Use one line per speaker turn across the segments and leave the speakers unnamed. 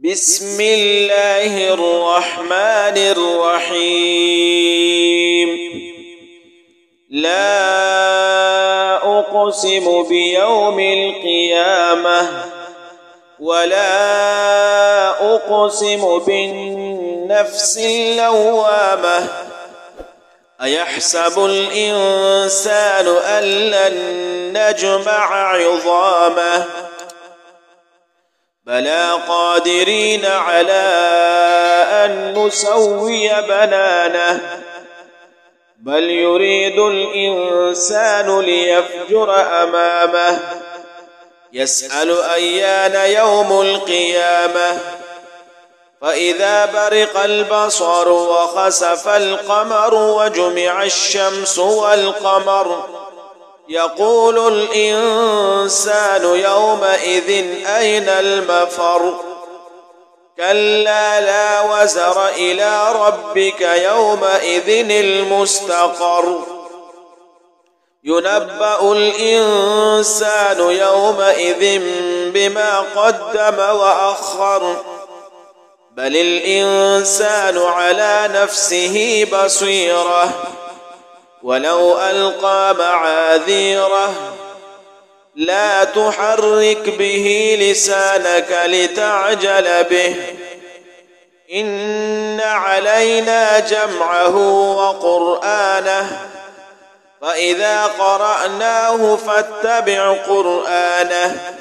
بسم الله الرحمن الرحيم. لا أقسم بيوم القيامة ولا أقسم بالنفس اللوامة. أيحسب الإنسان أن لن نجمع عظامه بلى قادرين على أن نسوي بنانه بل يريد الإنسان ليفجر أمامه يسأل أيان يوم القيامة فإذا برق البصر وخسف القمر وجمع الشمس والقمر يقول الإنسان يومئذ أين المفر كلا لا وزر إلى ربك يومئذ المستقر ينبأ الإنسان يومئذ بما قدم وأخر بل الإنسان على نفسه بصيرة ولو ألقى معاذيره لا تحرك به لسانك لتعجل به إن علينا جمعه وقرآنه فإذا قرأناه فاتبع قرآنه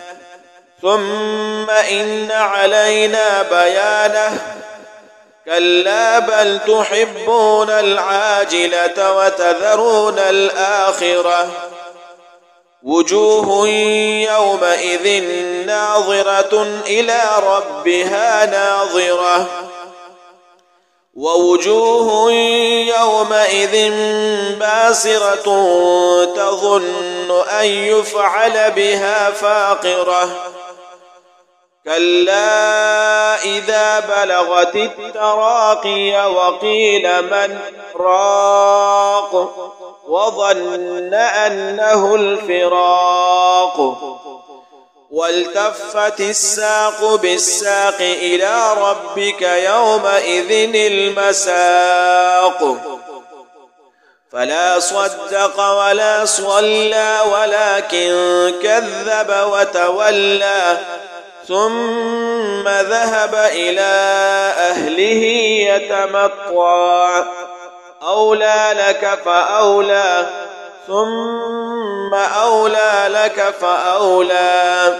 ثم إن علينا بيانه كلا بل تحبون العاجلة وتذرون الآخرة وجوه يومئذ ناظرة إلى ربها ناظرة ووجوه يومئذ باسرة تظن أن يفعل بها فاقرة كلا إذا بلغت التراقي وقيل من راق وظن أنه الفراق والتفت الساق بالساق إلى ربك يومئذ المساق فلا صدق ولا صلى ولكن كذب وتولى ثم ذهب إلى أهله يتمطى أولى لك فأولى ثم أولى لك فأولى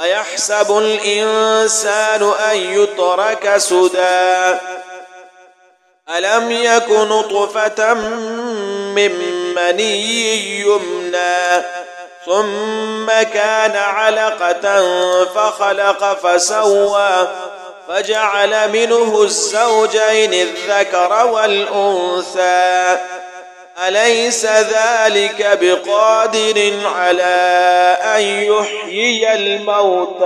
أيحسب الإنسان أن يترك سدى ألم يك نطفة من مني يمنى ثم كان علقة فخلق فسوى فجعل منه الزوجين الذكر والأنثى أليس ذلك بقادر على أن يحيي الموتى